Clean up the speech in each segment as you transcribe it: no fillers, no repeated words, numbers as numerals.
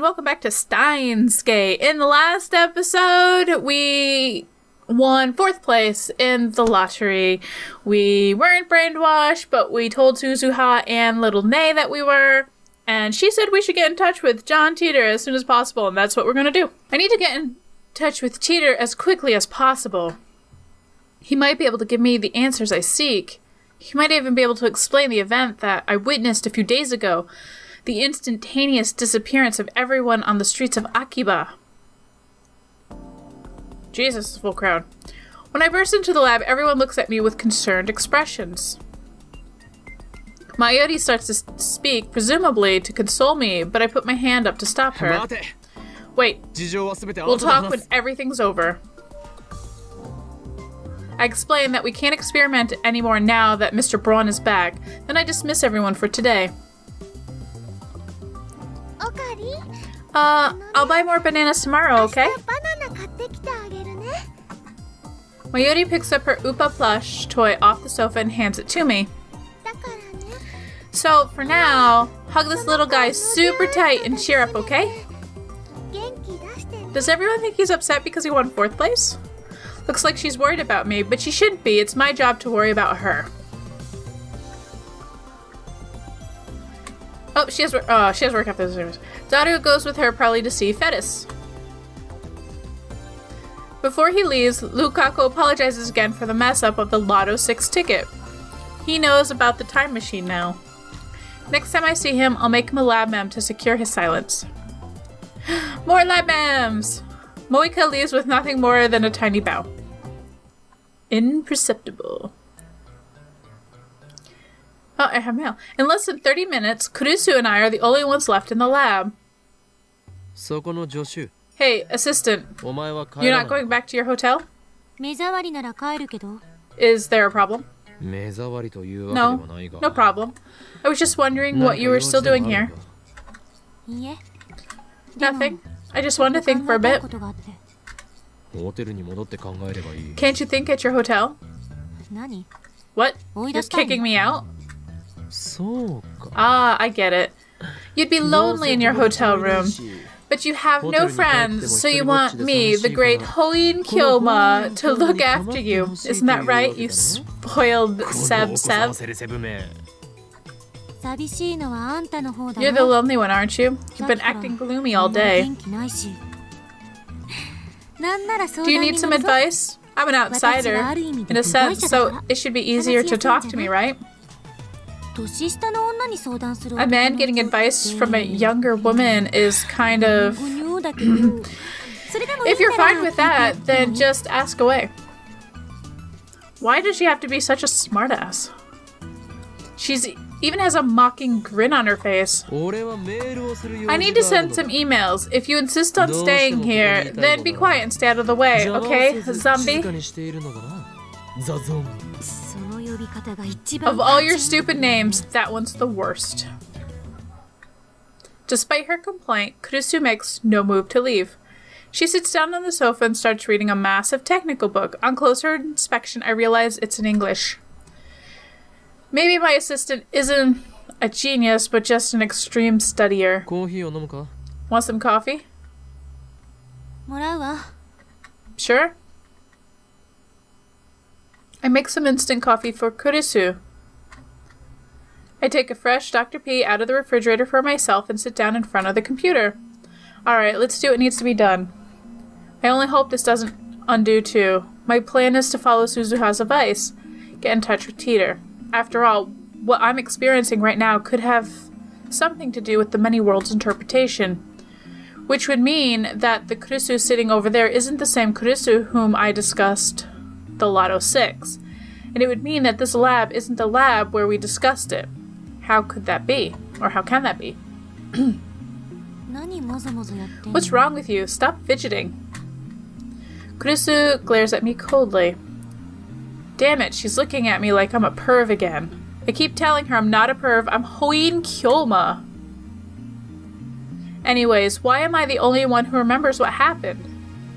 and welcome back to Steins. In the last episode, we won 4th place in the lottery. We weren't brainwashed, but we told Suzuha and Little Nay that we were, and she said we should get in touch with John Teeter as soon as possible, and that's what we're going to do. I need to get in touch with Teeter as quickly as possible. He might be able to give me the answers I seek. He might even be able to explain the event that I witnessed a few days ago. The instantaneous disappearance of everyone on the streets of Akiba. Jesus, full crowd. When I burst into the lab, everyone looks at me with concerned expressions. Mayuri starts to speak, presumably to console me, but I put my hand up to stop her. Wait, we'll talk when everything's over. I explain that we can't experiment anymore now that Mr. Braun is back. Then I dismiss everyone for today. I'll buy more bananas tomorrow, okay? Mayuri picks up her Upa plush toy off the sofa and hands it to me. So, for now, hug this little guy super tight and cheer up, okay? Does everyone think he's upset because he won 4th place? Looks like she's worried about me, but she shouldn't be. It's my job to worry about her. Oh, she has work after the service. Daru goes with her probably to see Fetus. Before he leaves, Lukaku apologizes again for the mess up of the Lotto 6 ticket. He knows about the time machine now. Next time I see him, I'll make him a lab mem to secure his silence. More lab mems! Moika leaves with nothing more than a tiny bow. Imperceptible. Oh, I have mail. In less than 30 minutes, Kurusu and I are the only ones left in the lab. Hey, assistant. You're not going back to your hotel? Is there a problem? No, no problem. I was just wondering what you were still doing here. Nothing. I just wanted to think for a bit. Can't you think at your hotel? What? You're kicking me out? Ah, I get it. You'd be lonely in your hotel room, but you have no friends, so you want me, the great Hoin Kyoma, to look after you. Isn't that right, you spoiled Seb? You're the lonely one, aren't you? You've been acting gloomy all day. Do you need some advice? I'm an outsider, in a sense, so it should be easier to talk to me, right? A man getting advice from a younger woman is kind of... If you're fine with that, then just ask away. Why does she have to be such a smartass? She's even has a mocking grin on her face. I need to send some emails. If you insist on staying here, then be quiet and stay out of the way, okay, zombie? Of all your stupid names, that one's the worst. Despite her complaint, Kurusu makes no move to leave. She sits down on the sofa and starts reading a massive technical book. On closer inspection, I realize it's in English. Maybe my assistant isn't a genius, but just an extreme studier. Want some coffee? Sure. I make some instant coffee for Kurusu. I take a fresh Dr. P out of the refrigerator for myself and sit down in front of the computer. Alright, let's do what needs to be done. I only hope this doesn't undo too. My plan is to follow Suzuha's advice. Get in touch with Teeter. After all, what I'm experiencing right now could have something to do with the many worlds interpretation. Which would mean that the Kurusu sitting over there isn't the same Kurusu whom I discussed the Lotto 6. And it would mean that this lab isn't the lab where we discussed it. How could that be? Or how can that be? What's wrong with you? Stop fidgeting. Kurusu glares at me coldly. Damn it, she's looking at me like I'm a perv again. I keep telling her I'm not a perv, I'm Hoin Kyoma. Anyways, why am I the only one who remembers what happened?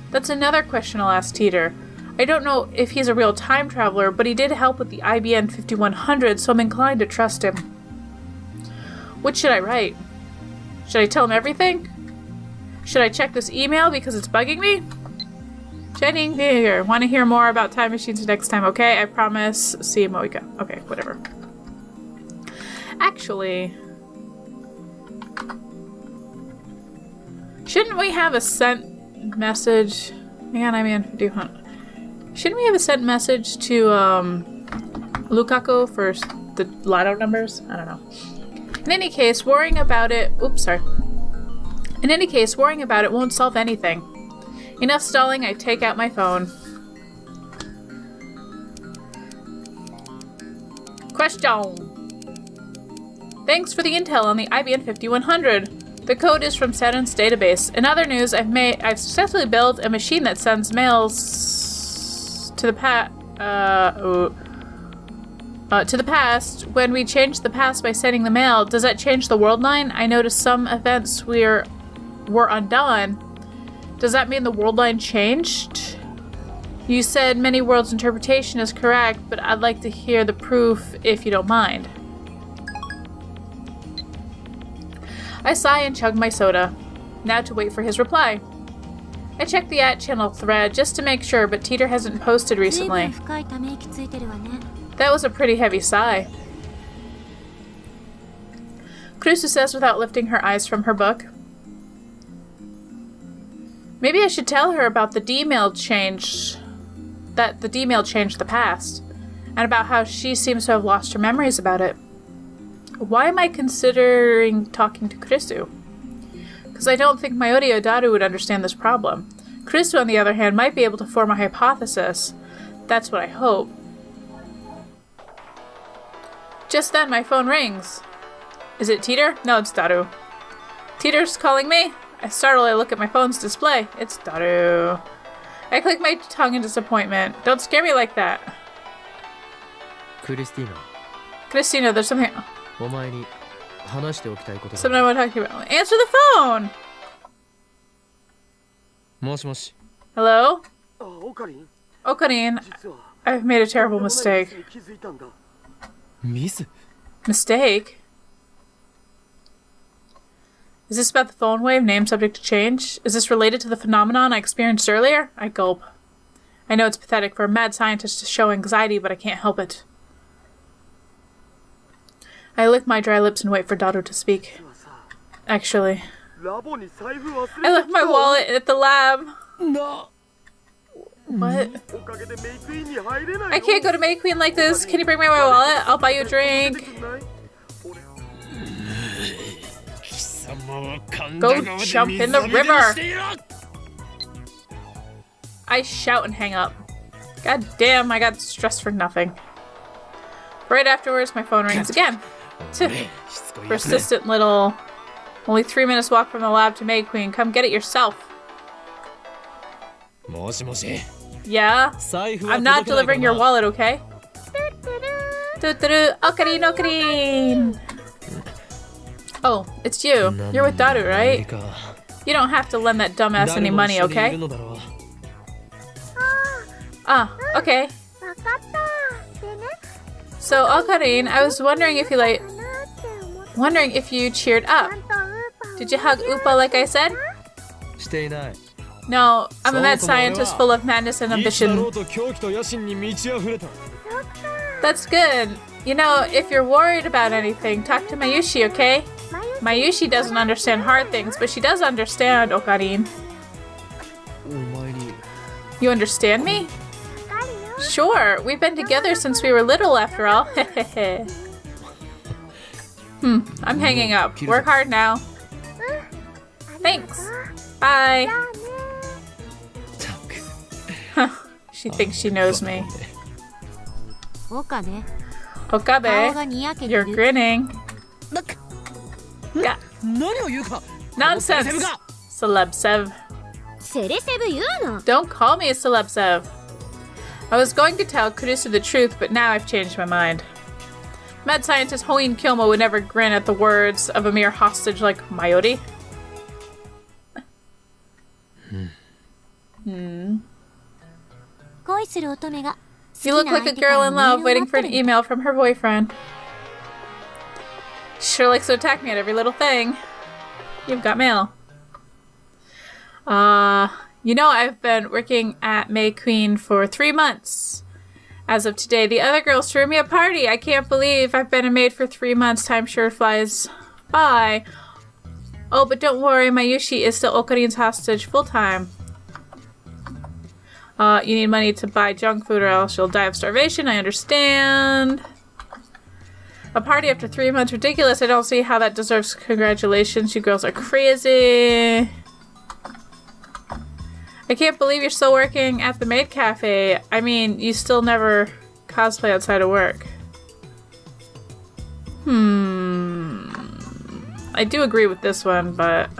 That's another question I'll ask Teeter. I don't know if he's a real time traveler, but he did help with the IBN 5100, so I'm inclined to trust him. What should I write? Should I tell him everything? Should I check this email because it's bugging me? Jenny, here. Want to hear more about time machines next time, okay? I promise. See you, Moika. Okay, whatever. Actually, shouldn't we have a sent message? Shouldn't we have a sent message to Lukaku for the lotto numbers? I don't know. In any case, worrying about it. Oops, sorry. In any case, worrying about it won't solve anything. Enough stalling, I take out my phone. Question. Thanks for the intel on the IBM 5100. The code is from Saturn's database. In other news, I've successfully built a machine that sends mails to the past. When we change the past by sending the mail, does that change the world line? I noticed some events were undone. Does that mean the world line changed? You said many worlds' interpretation is correct, but I'd like to hear the proof if you don't mind. I sigh and chug my soda. Now to wait for his reply. I check the @channel thread just to make sure, but Teeter hasn't posted recently. That was a pretty heavy sigh. Kurusu says without lifting her eyes from her book. Maybe I should tell her about the D-mail change. That the D-mail changed the past. And about how she seems to have lost her memories about it. Why am I considering talking to Kurusu? Because I don't think Mayuri or Daru would understand this problem. Kurusu, on the other hand, might be able to form a hypothesis. That's what I hope. Just then, my phone rings. Is it Teeter? No, it's Daru. Teeter's calling me? I startle, I look at my phone's display. It's Daru. I click my tongue in disappointment. Don't scare me like that. Christina, there's something... Something I want to talk to you about. Answer the phone! Hello? Okarin, I've made a terrible mistake. Mistake? Is this about the phone wave, name subject to change? Is this related to the phenomenon I experienced earlier? I gulp. I know it's pathetic for a mad scientist to show anxiety, but I can't help it. I lick my dry lips and wait for Daru to speak. Actually, I left my wallet at the lab. No. What? I can't go to May Queen like this. Can you bring me my wallet? I'll buy you a drink. Go jump in the river! I shout and hang up. God damn, I got stressed for nothing. Right afterwards, my phone rings again. Persistent little... Only 3 minutes walk from the lab to May Queen. Come get it yourself. Yeah? I'm not delivering your wallet, okay? Okarin, Okarin! Oh, it's you. You're with Daru, right? You don't have to lend that dumbass any money, okay? Ah, okay. So, Okarin, I was wondering if you cheered up. Did you hug Upa like I said? No, I'm a mad scientist full of madness and ambition. That's good. You know, if you're worried about anything, talk to Mayushi, okay? Mayushi doesn't understand hard things, but she does understand, Okarin. You understand me? Sure, we've been together since we were little, after all. I'm hanging up. Work hard now. Thanks. Bye. She thinks she knows me. Okabe, you're grinning. Yeah. Nonsense! Celebsev. Don't call me a Celebsev. I was going to tell Kurusu the truth, but now I've changed my mind. Mad scientist Hoin Kyoma would never grin at the words of a mere hostage like Mayuri. You look like a girl in love waiting for an email from her boyfriend. She sure likes to attack me at every little thing. You've got mail. You know, I've been working at May Queen for 3 months. As of today, the other girls threw me a party. I can't believe I've been a maid for 3 months. Time sure flies by. Oh, but don't worry, Mayushi is still Okarin's hostage full-time. You need money to buy junk food or else you'll die of starvation. I understand. A party after 3 months? Ridiculous. I don't see how that deserves congratulations. You girls are crazy. I can't believe you're still working at the maid cafe. I mean, you still never cosplay outside of work. I do agree with this one, but...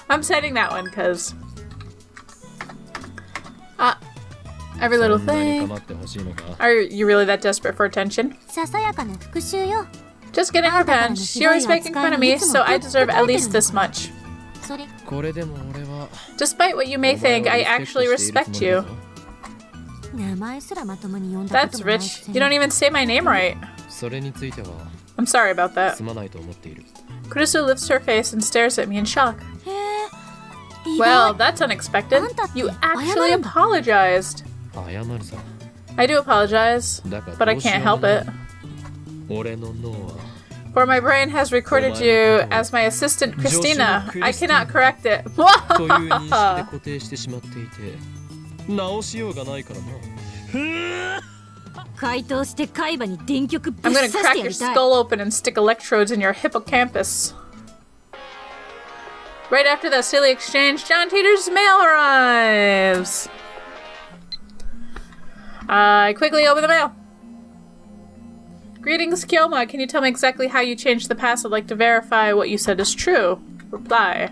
I'm setting that one, because... every little thing. Are you really that desperate for attention? Just getting revenge. You're always making fun of me, so I deserve at least this much. Despite what you may think, I actually respect you. That's rich. You don't even say my name right. I'm sorry about that. Kurisu lifts her face and stares at me in shock. Well, that's unexpected. You actually apologized. I do apologize, but I can't help it. For my brain has recorded you as my assistant, Christina. I cannot correct it. I'm gonna crack your skull open and stick electrodes in your hippocampus. Right after that silly exchange, John Teeter's mail arrives. I quickly open the mail. Greetings, Kyoma. Can you tell me exactly how you changed the past? I'd like to verify what you said is true. Reply.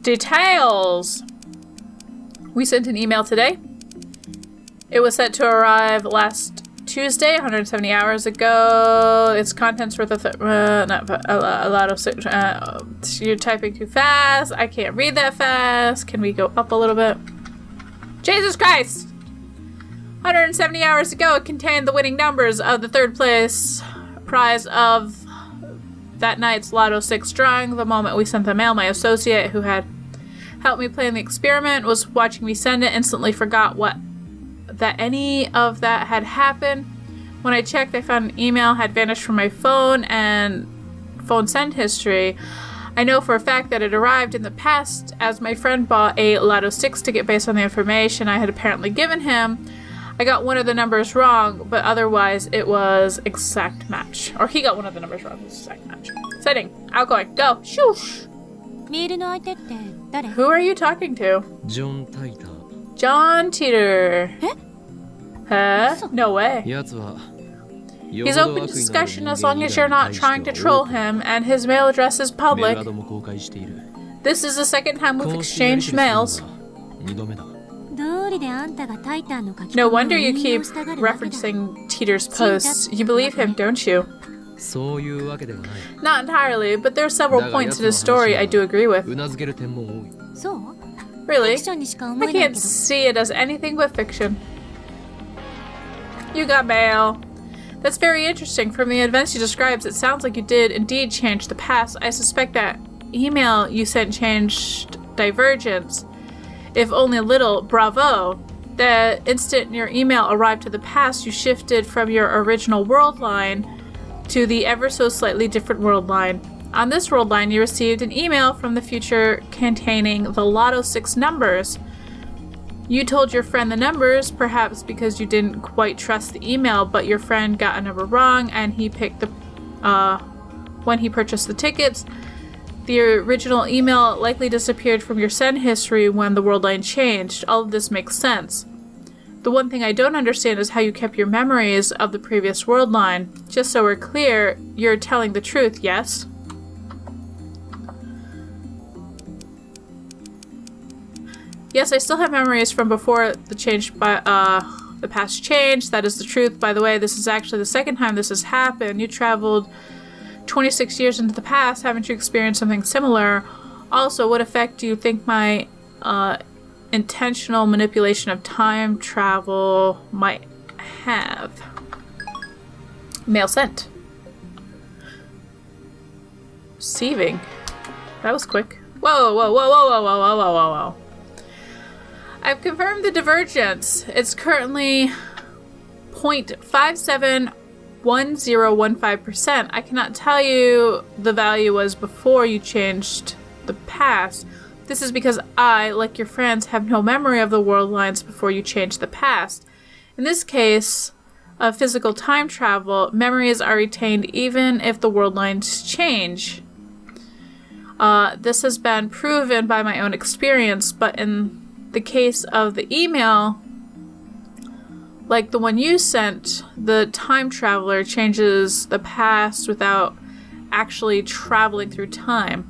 Details! We sent an email today. It was set to arrive last Tuesday, 170 hours ago. Its contents were a lot of... you're typing too fast. I can't read that fast. Can we go up a little bit? Jesus Christ! 170 hours ago, it contained the winning numbers of the third place prize of that night's Lotto 6 drawing. The moment we sent the mail, my associate, who had helped me plan the experiment, was watching me send it, instantly forgot that any of that had happened. When I checked, I found an email had vanished from my phone and phone send history. I know for a fact that it arrived in the past, as my friend bought a Lotto 6 ticket based on the information I had apparently given him. I got one of the numbers wrong, but otherwise it was exact match. Or he got one of the numbers wrong, it was exact match. Setting. Outgoing. Go. Shoosh! Who are you talking to? John Teeter. Huh? No way. He's open to discussion as long as you're not trying to troll him, and his mail address is public. This is the second time we've exchanged mails. No wonder you keep referencing Teeter's posts. You believe him, don't you? Not entirely, but there are several points in his story I do agree with. Really? I can't see it as anything but fiction. You got mail. That's very interesting. From the events you described, it sounds like you did indeed change the past. I suspect that email you sent changed Divergence. If only a little. Bravo. The instant your email arrived to the past, you shifted from your original world line to the ever so slightly different world line. On this world line, you received an email from the future containing the Lotto 6 numbers. You told your friend the numbers, perhaps because you didn't quite trust the email, but your friend got a number wrong and he picked the when he purchased the tickets. The original email likely disappeared from your send history when the world line changed. All of this makes sense. The one thing I don't understand is how you kept your memories of the previous world line. Just so we're clear, you're telling the truth, yes? Yes, I still have memories from before the past change. That is the truth. By the way, this is actually the second time this has happened. You traveled 26 years into the past. Haven't you experienced something similar? Also, what effect do you think my intentional manipulation of time travel might have? Mail sent. Receiving. That was quick. Whoa, whoa, whoa, whoa, whoa, whoa, whoa, whoa, whoa, whoa. I've confirmed the divergence. It's currently 0.571015%. I cannot tell you the value was before you changed the past. This is because I, like your friends, have no memory of the world lines before you changed the past. In this case of physical time travel, memories are retained even if the world lines change. This has been proven by my own experience, but in the case of the email, like the one you sent, the time traveler changes the past without actually traveling through time.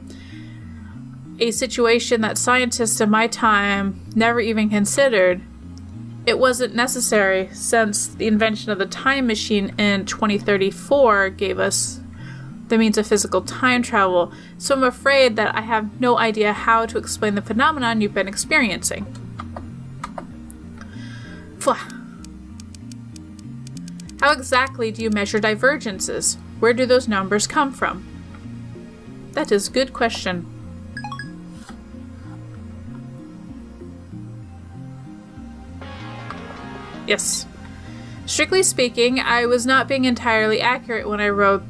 A situation that scientists in my time never even considered. It wasn't necessary since the invention of the time machine in 2034 gave us the means of physical time travel, so I'm afraid that I have no idea how to explain the phenomenon you've been experiencing. How exactly do you measure divergences? Where do those numbers come from? That is a good question. Yes. Strictly speaking, I was not being entirely accurate when I wrote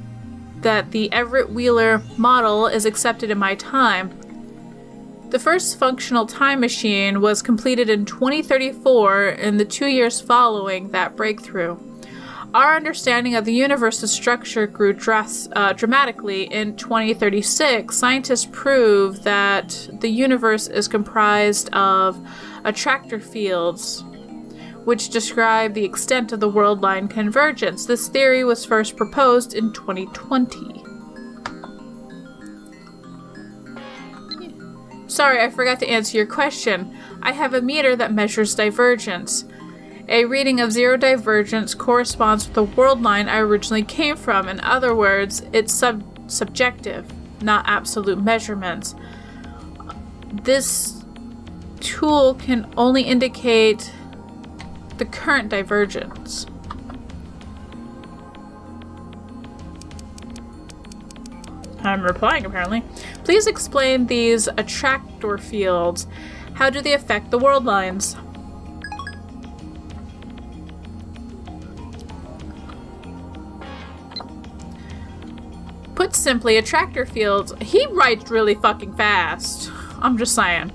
that the Everett Wheeler model is accepted in my time. The first functional time machine was completed in 2034 in the 2 years following that breakthrough. Our understanding of the universe's structure grew dramatically. In 2036, scientists proved that the universe is comprised of attractor fields, which describe the extent of the world line convergence. This theory was first proposed in 2020. Sorry, I forgot to answer your question. I have a meter that measures divergence. A reading of zero divergence corresponds with the world line I originally came from. In other words, it's subjective, not absolute measurements. This tool can only indicate the current divergence. I'm replying, apparently. Please explain these attractor fields. How do they affect the world lines? Put simply, attractor fields... He writes really fucking fast. I'm just saying.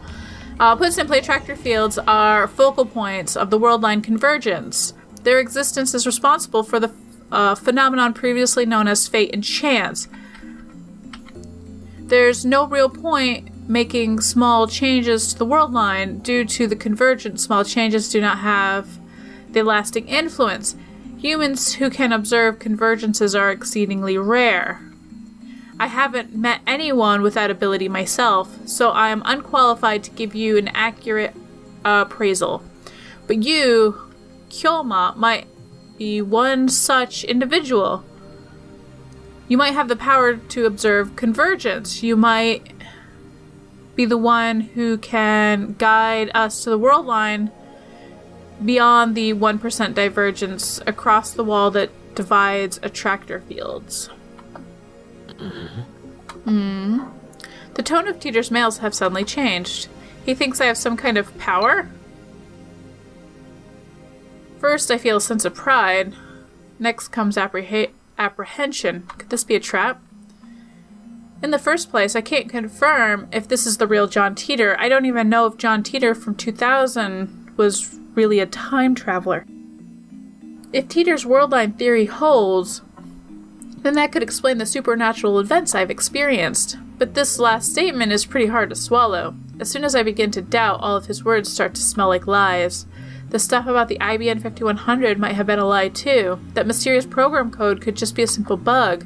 Put simply, attractor fields are focal points of the world line convergence. Their existence is responsible for the phenomenon previously known as fate and chance. There's no real point making small changes to the world line due to the convergence. Small changes do not have the lasting influence. Humans who can observe convergences are exceedingly rare. I haven't met anyone with that ability myself, so I am unqualified to give you an accurate appraisal. But you, Kyoma, might be one such individual. You might have the power to observe convergence. You might be the one who can guide us to the world line beyond the 1% divergence across the wall that divides attractor fields. The tone of Teeter's mails have suddenly changed. He thinks I have some kind of power? First, I feel a sense of pride. Next comes apprehension. Could this be a trap? In the first place, I can't confirm if this is the real John Teeter. I don't even know if John Teeter from 2000 was really a time traveler. If Teeter's world line theory holds, then that could explain the supernatural events I've experienced. But this last statement is pretty hard to swallow. As soon as I begin to doubt, all of his words start to smell like lies. The stuff about the IBN 5100 might have been a lie too. That mysterious program code could just be a simple bug.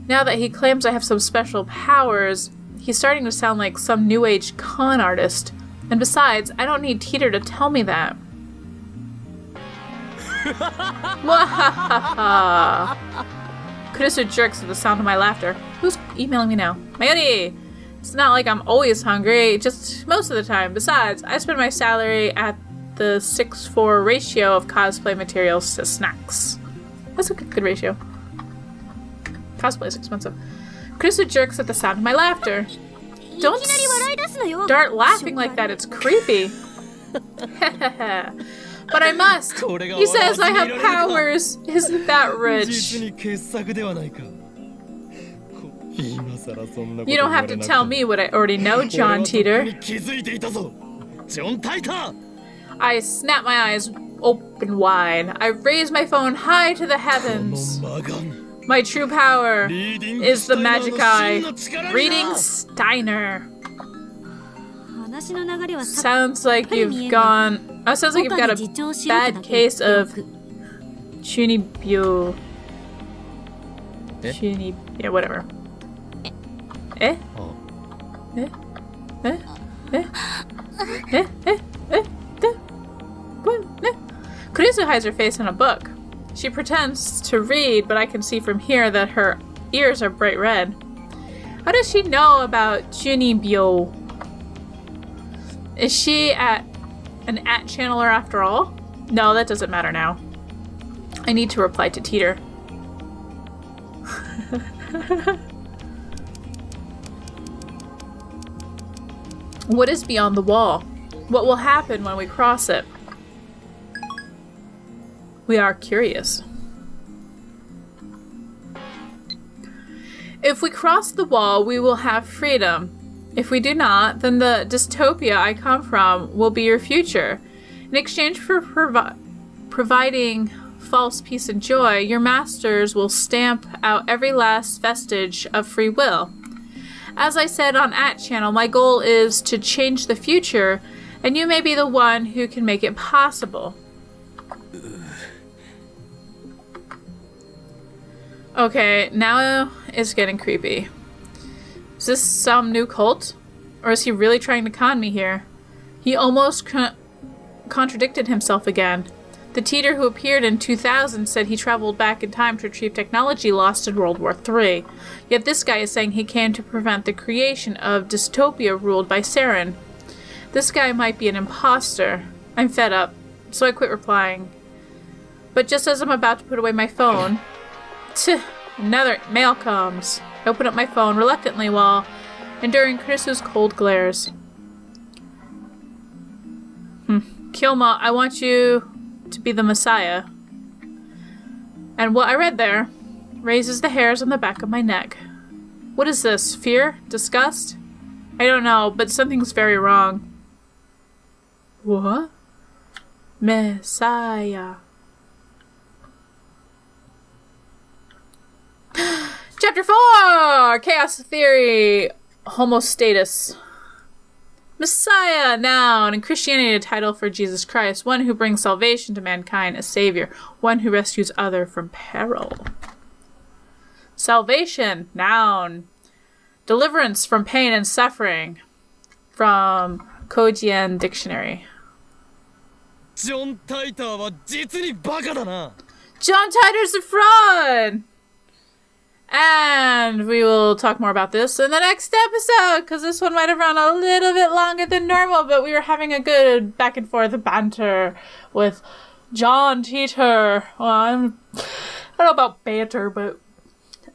Now that he claims I have some special powers, he's starting to sound like some new age con artist. And besides, I don't need Teeter to tell me that. Wahahaha! Kurisu jerks at the sound of my laughter. Who's emailing me now? Mayuri! It's not like I'm always hungry, just most of the time. Besides, I spend my salary at the 6:4 ratio of cosplay materials to snacks. That's a good ratio. Cosplay is expensive. Kurisu jerks at the sound of my laughter. Don't start laughing like that. It's creepy. But I must. He says I have powers. Isn't that rich? You don't have to tell me what I already know, John Teeter. I snap my eyes open wide. I raise my phone high to the heavens. My true power is the magic eye. Reading Steiner. Sounds like you've got a bad case of Chunibyo. Yeah, whatever. Eh? Eh? Eh? Eh? Eh? Eh? Eh? What? Kurisu hides her face in a book. She pretends to read, but I can see from here that her ears are bright red. How does she know about Chunibyo? Is she an @channeler after all? No, that doesn't matter now. I need to reply to Teeter. What is beyond the wall? What will happen when we cross it? We are curious. If we cross the wall, we will have freedom. If we do not, then the dystopia I come from will be your future. In exchange for providing false peace and joy, your masters will stamp out every last vestige of free will. As I said on @channel, my goal is to change the future, and you may be the one who can make it possible. Okay, now it's getting creepy. Is this some new cult? Or is he really trying to con me here? He almost contradicted himself again. The Teeter who appeared in 2000 said he traveled back in time to retrieve technology lost in World War III. Yet this guy is saying he came to prevent the creation of dystopia ruled by sarin. This guy might be an imposter. I'm fed up, so I quit replying. But just as I'm about to put away my phone, another mail comes. I open up my phone reluctantly while enduring Kurisu's cold glares. Kyoma, I want you to be the Messiah. And what I read there raises the hairs on the back of my neck. What is this? Fear? Disgust? I don't know, but something's very wrong. What? Messiah. Chapter 4! Chaos Theory. Homostatus. Messiah, noun. In Christianity, a title for Jesus Christ. One who brings salvation to mankind, a savior. One who rescues other from peril. Salvation, noun. Deliverance from pain and suffering. From Kojien Dictionary. John Titor's a fraud! And we will talk more about this in the next episode, because this one might have run a little bit longer than normal, but we were having a good back and forth banter with John Teeter. Well, I don't know about banter, but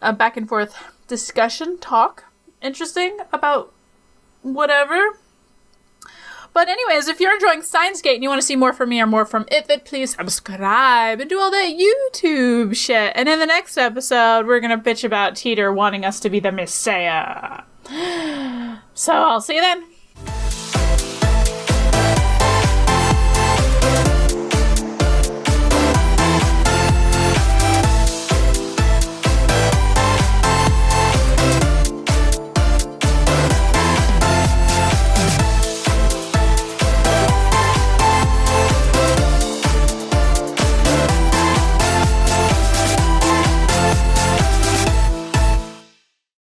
a back and forth discussion, talk. Interesting about whatever. But anyways, if you're enjoying Steins Gate and you want to see more from me or more from it, then please subscribe and do all that YouTube shit. And in the next episode, we're going to bitch about Teeter wanting us to be the Messiah. So I'll see you then.